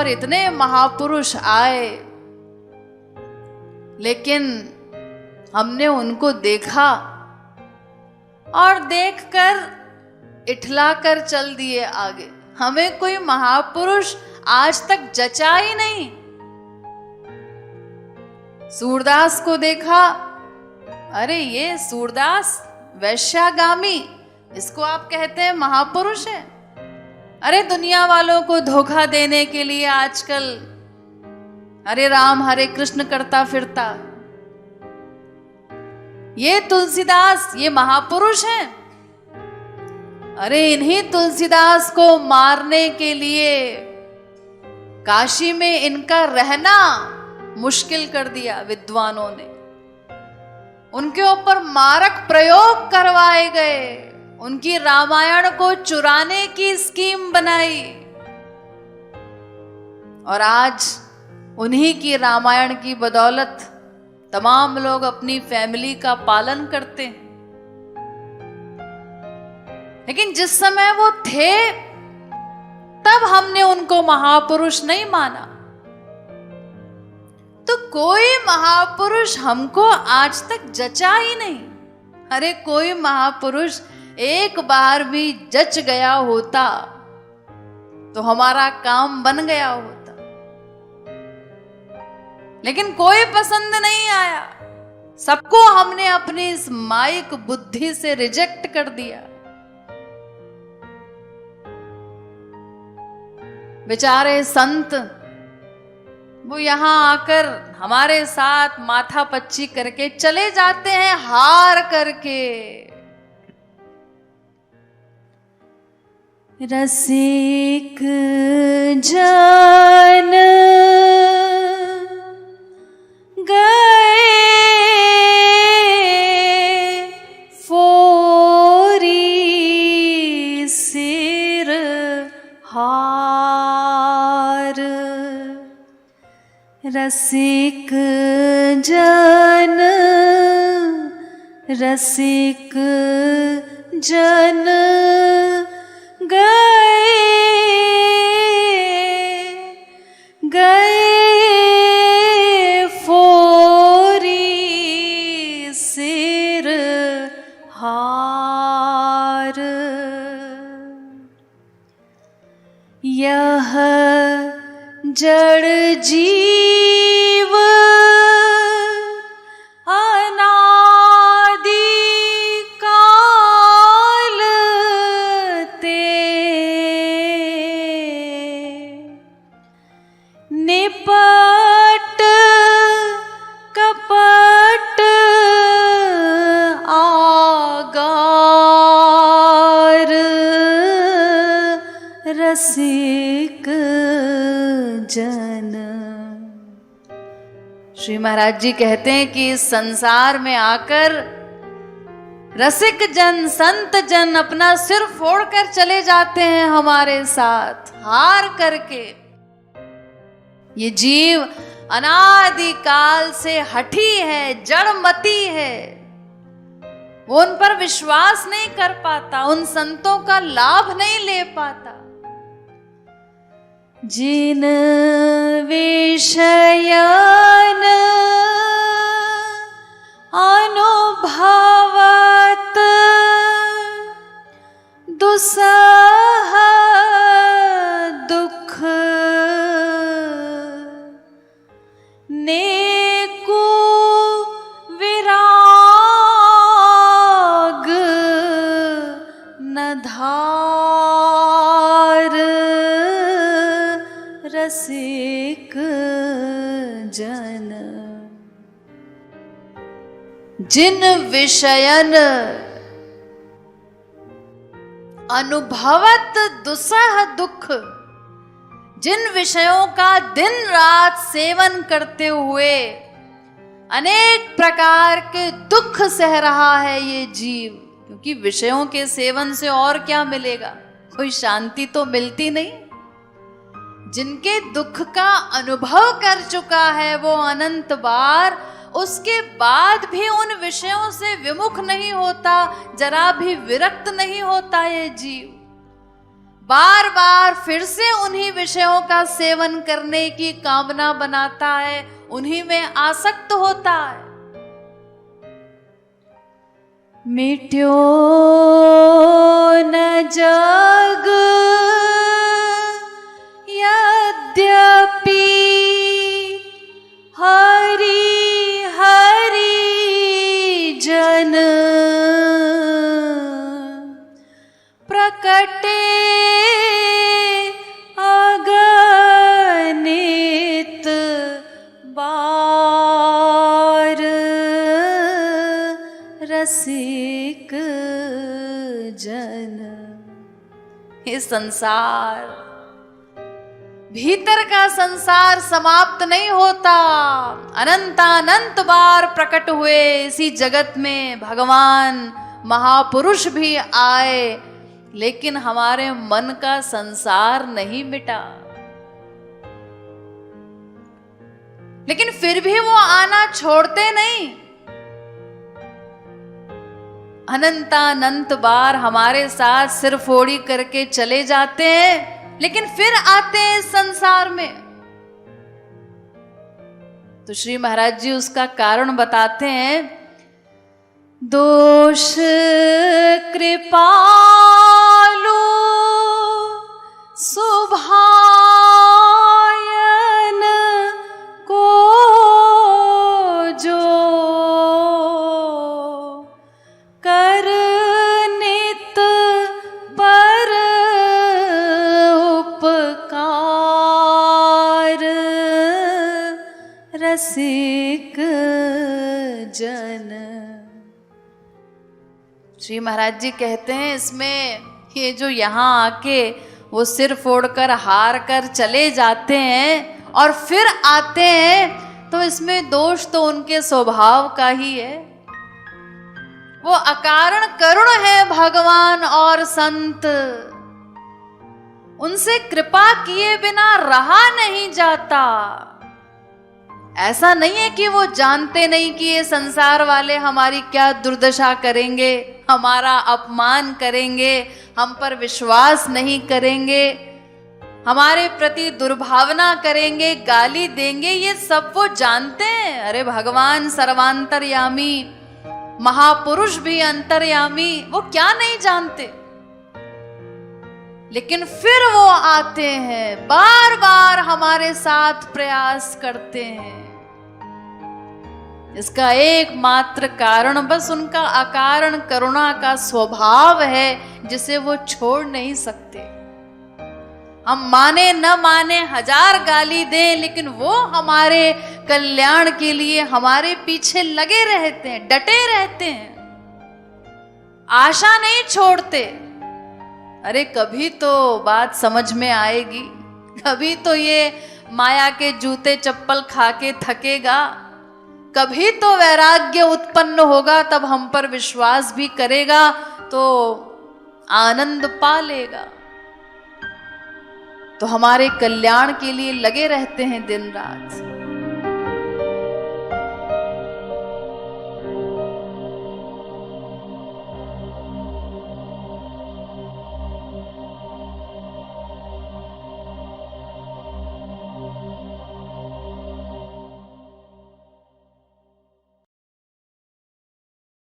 पर इतने महापुरुष आए, लेकिन हमने उनको देखा और देखकर इठलाकर चल दिए आगे। हमें कोई महापुरुष आज तक जचा ही नहीं। सूरदास को देखा, अरे ये सूरदास वैश्यागामी, इसको आप कहते हैं महापुरुष है? अरे दुनिया वालों को धोखा देने के लिए आजकल हरे राम हरे कृष्ण करता फिरता। ये तुलसीदास, ये महापुरुष हैं? अरे इन्हीं तुलसीदास को मारने के लिए काशी में इनका रहना मुश्किल कर दिया विद्वानों ने। उनके ऊपर मारक प्रयोग करवाए गए, उनकी रामायण को चुराने की स्कीम बनाई, और आज उन्हीं की रामायण की बदौलत तमाम लोग अपनी फैमिली का पालन करते हैं। लेकिन जिस समय वो थे तब हमने उनको महापुरुष नहीं माना। तो कोई महापुरुष हमको आज तक जचा ही नहीं। अरे कोई महापुरुष एक बार भी जच गया होता तो हमारा काम बन गया होता, लेकिन कोई पसंद नहीं आया। सबको हमने अपनी इस माइक बुद्धि से रिजेक्ट कर दिया। बेचारे संत, वो यहां आकर हमारे साथ माथा पच्ची करके चले जाते हैं हार करके। रसिक जन गए फोरी सिर हार। रसिक जन, रसिक जन गए फोरी सिर हार। यह जड़ जीव निपट कपट आगार। रसिक जन। श्री महाराज जी कहते हैं कि इस संसार में आकर रसिक जन, संत जन अपना सिर फोड़कर चले जाते हैं हमारे साथ हार करके। ये जीव अनादिकाल से हठी है, जड़मती है, वो उन पर विश्वास नहीं कर पाता, उन संतों का लाभ नहीं ले पाता। जिन विषयन अनुभवत दुसह दुख नेकु विराग न धार। रसिक जन। जिन विषयन अनुभवत दुसह दुख, जिन विषयों का दिन रात सेवन करते हुए अनेक प्रकार के दुख सह रहा है ये जीव, क्योंकि विषयों के सेवन से और क्या मिलेगा, कोई शांति तो मिलती नहीं। जिनके दुख का अनुभव कर चुका है वो अनंत बार, उसके बाद भी उन विषयों से विमुख नहीं होता, जरा भी विरक्त नहीं होता ये जीव। बार बार फिर से उन्हीं विषयों का सेवन करने की कामना बनाता है, उन्हीं में आसक्त होता है। मिट्यो न जग यद्यपि हरि हरि जन प्रकटे अगणित बार रसिक जन। ये संसार, भीतर का संसार समाप्त नहीं होता, अनंतानंत बार प्रकट हुए इसी जगत में भगवान महापुरुष भी आए, लेकिन हमारे मन का संसार नहीं मिटा। लेकिन फिर भी वो आना छोड़ते नहीं, अनंतानंत बार हमारे साथ सिर फोड़ी करके चले जाते हैं, लेकिन फिर आते हैं इस संसार में। तो श्री महाराज जी उसका कारण बताते हैं। दोष कृपालु सुभायन को जो कर नित पर उपकार रसिक जन। श्री महाराज जी कहते हैं इसमें ये जो यहाँ आके वो सिर फोड़कर हार कर चले जाते हैं और फिर आते हैं, तो इसमें दोष तो उनके स्वभाव का ही है। वो अकारण करुण है भगवान और संत, उनसे कृपा किए बिना रहा नहीं जाता। ऐसा नहीं है कि वो जानते नहीं कि ये संसार वाले हमारी क्या दुर्दशा करेंगे, हमारा अपमान करेंगे, हम पर विश्वास नहीं करेंगे, हमारे प्रति दुर्भावना करेंगे, गाली देंगे, ये सब वो जानते हैं। अरे भगवान सर्वांतर्यामी, महापुरुष भी अंतर्यामी, वो क्या नहीं जानते। लेकिन फिर वो आते हैं, बार बार हमारे साथ प्रयास करते हैं। इसका एकमात्र कारण बस उनका अकारण करुणा का स्वभाव है, जिसे वो छोड़ नहीं सकते। हम माने न माने, हजार गाली दें, लेकिन वो हमारे कल्याण के लिए हमारे पीछे लगे रहते हैं, डटे रहते हैं, आशा नहीं छोड़ते। अरे कभी तो बात समझ में आएगी, कभी तो ये माया के जूते चप्पल खा के थकेगा, कभी तो वैराग्य उत्पन्न होगा, तब हम पर विश्वास भी करेगा, तो आनंद पा लेगा। तो हमारे कल्याण के लिए लगे रहते हैं दिन रात।